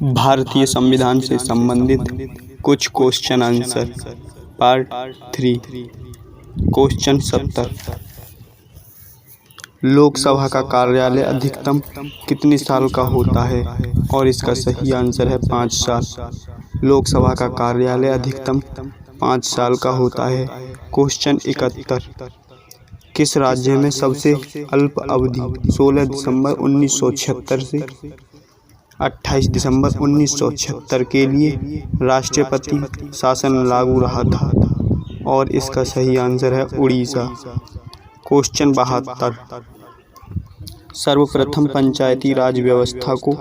भारतीय संविधान से संबंधित कुछ question answer part 3। Question 70। Lok Sabha का कार्यालय अधिकतम कितने साल का होता है? और इसका सही आंसर है 5 साल। लोकसभा का कार्यालय अधिकतम 5 साल का होता है। क्वेश्चन 71। किस राज्य में सबसे अल्प अवधि 16 दिसंबर 1976 से 28 दिसंबर 1976 के लिए राष्ट्रपति शासन लागू रहा था? और इसका सही आंसर है उड़ीसा। क्वेश्चन 72। सर्वप्रथम पंचायती राज व्यवस्था को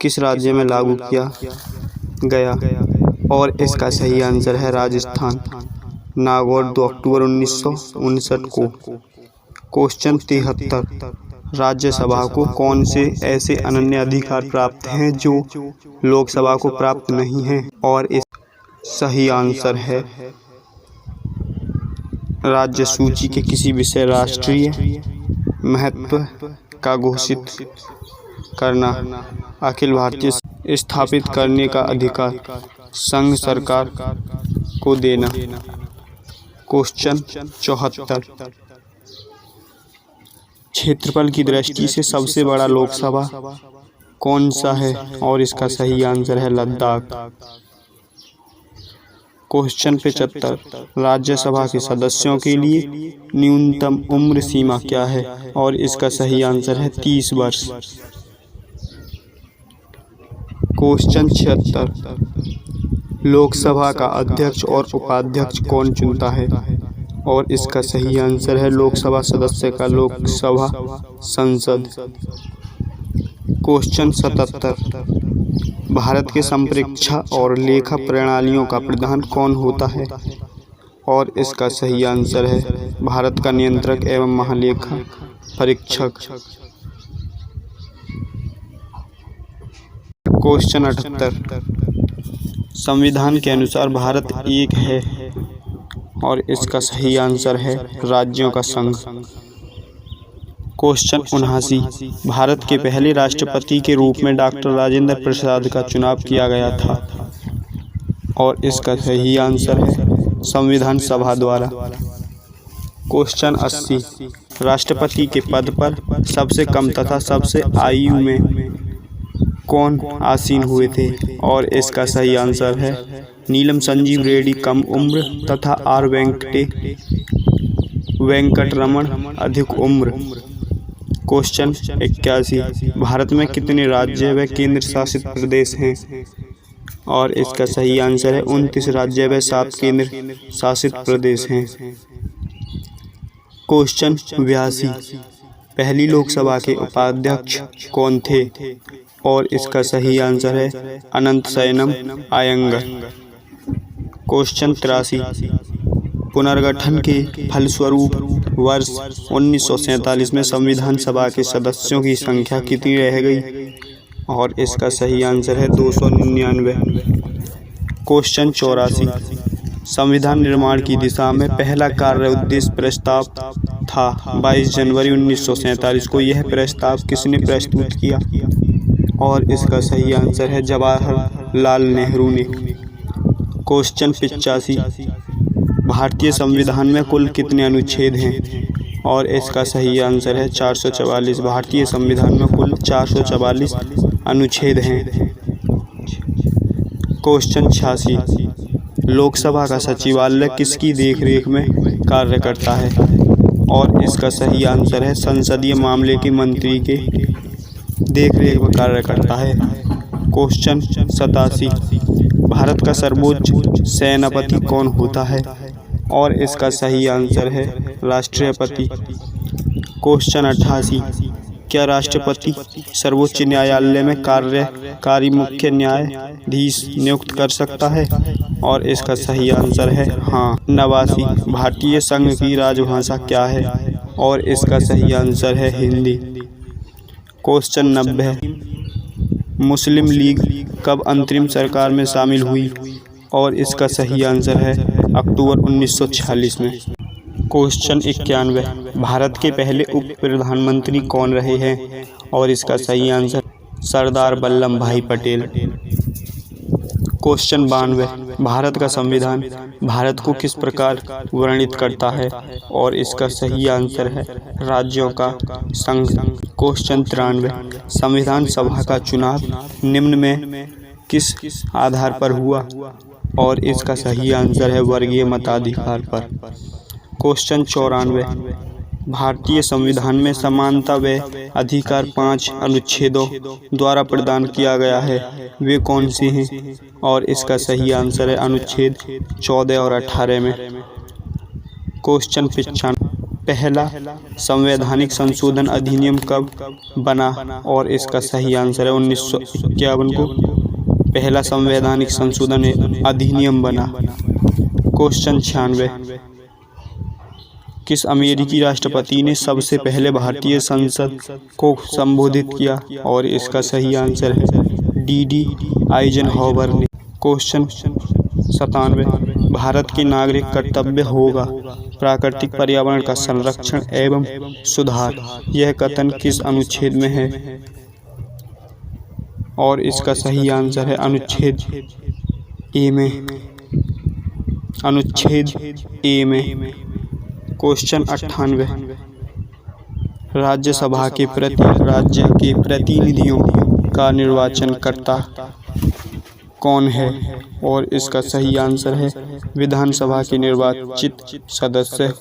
किस राज्य में लागू किया गया? और इसका सही आंसर है राजस्थान। नागौर 2 अक्टूबर 1959 को। क्वेश्चन 73। राज्यसभा को कौन से ऐसे अनन्य अधिकार प्राप्त हैं जो लोकसभा को प्राप्त नहीं हैं? और इस सही आंसर है राज्य सूची के किसी विषय राष्ट्रीय महत्व का घोषित करना, अखिल भारतीय स्थापित करने का अधिकार, संघ सरकार को देना। क्वेश्चन 74। क्षेत्रफल की दृष्टि से सबसे बड़ा लोकसभा कौन सा है? और इसका सही आंसर है लद्दाख। क्वेश्चन 75। राज्यसभा के सदस्यों के लिए न्यूनतम उम्र सीमा क्या है? और इसका सही आंसर है 30 वर्ष। क्वेश्चन 76। लोकसभा का अध्यक्ष और उपाध्यक्ष कौन चुनता है? और इसका सही आंसर है लोकसभा सदस्य का लोकसभा संसद। क्वेश्चन 77। भारत के संप्रेक्षण और लेखा प्रणालियों का प्रधान कौन होता है? और इसका सही आंसर है भारत का नियंत्रक एवं महालेखा परीक्षक। क्वेश्चन 78। संविधान के अनुसार भारत एक है? और इसका सही आंसर है राज्यों का संघ। क्वेश्चन 79। भारत के पहले राष्ट्रपति के रूप में डॉक्टर राजेंद्र प्रसाद का चुनाव किया गया था? और इसका सही आंसर है संविधान सभा द्वारा। क्वेश्चन 80। राष्ट्रपति के पद पर सबसे कम तथा सबसे आयु में कौन आसीन हुए थे? और इसका सही आंसर है नीलम संजीव रेड्डी कम उम्र तथा आर वेंकटरमण अधिक उम्र। क्वेश्चन 81। भारत में कितने राज्य व केंद्र शासित प्रदेश हैं? और इसका सही आंसर है 29 राज्य व 7 केंद्र शासित प्रदेश हैं। क्वेश्चन 82। पहली लोकसभा के उपाध्यक्ष कौन थे? और इसका सही आंसर है अनंत शयनम अयंगर। क्वेश्चन 83। पुनर्गठन के फलस्वरूप वर्ष 1947 में संविधान सभा के सदस्यों की संख्या कितनी रह गई? और इसका सही आंसर है 299। क्वेश्चन 84। संविधान निर्माण की दिशा में पहला कार्य उद्देश्य प्रस्ताव था 22 जनवरी 1947 को। यह प्रस्ताव किसने प्रस्तुत किया? और इसका सही आंसर है जवाहरलाल नेहरू ने। क्वेश्चन 85। भारतीय संविधान में कुल कितने अनुच्छेद हैं? और इसका सही आंसर है 444। भारतीय संविधान में कुल 444 अनुच्छेद हैं। क्वेश्चन 86। लोकसभा का सचिवालय किसकी देखरेख में कार्य करता है? और इसका सही आंसर है संसदीय मामले के मंत्री के देखरेख में कार्य करता है। क्वेश्चन 87। भारत का सर्वोच्च सेनापति कौन होता है? और इसका सही आंसर है राष्ट्रपति। क्वेश्चन 88। क्या राष्ट्रपति सर्वोच्च न्यायालय में कार्यकारी मुख्य न्यायाधीश नियुक्त कर सकता है? और इसका सही आंसर है हाँ। 89। भारतीय संघ की राजभाषा क्या है? और इसका सही आंसर है हिंदी। क्वेश्चन 90। मुस्लिम लीग कब अंतरिम सरकार में शामिल हुई? और इसका सही आंसर है अक्टूबर 1946 में। क्वेश्चन 91। भारत के पहले उप प्रधानमंत्री कौन रहे हैं? और इसका सही आंसर सरदार वल्लभ भाई पटेल। क्वेश्चन 92, भारत का संविधान भारत को किस प्रकार वर्णित करता है और इसका सही आंसर है राज्यों का संघ। क्वेश्चन 93, संविधान सभा का चुनाव निम्न में किस आधार पर हुआ और इसका सही आंसर है वर्गीय मताधिकार पर। क्वेश्चन 94, भारतीय संविधान में समानता व अधिकार 5 अनुच्छेदों द्वारा प्रदान किया गया है, वे कौन सी हैं और इसका सही आंसर है अनुच्छेद 14 और 18 में। क्वेश्चन 95, पहला संवैधानिक संशोधन अधिनियम कब बना और इसका सही आंसर है 1951 को पहला संवैधानिक संशोधन अधिनियम बना। क्वेश्चन 96, किस अमेरिकी राष्ट्रपति ने सबसे पहले भारतीय संसद को संबोधित किया और इसका सही आंसर है D.D. आइजनहॉवर ने। क्वेश्चन 97, भारत के नागरिक कर्तव्य होगा प्राकृतिक पर्यावरण का संरक्षण एवं सुधार, यह कथन किस अनुच्छेद में है और इसका सही आंसर है अनुच्छेद ए में। अनुच्छेद ए में। क्वेश्चन 98, राज्यसभा के राज्य के प्रतिनिधियों का निर्वाचन करता कौन है और इसका सही आंसर है विधानसभा के निर्वाचित सदस्य।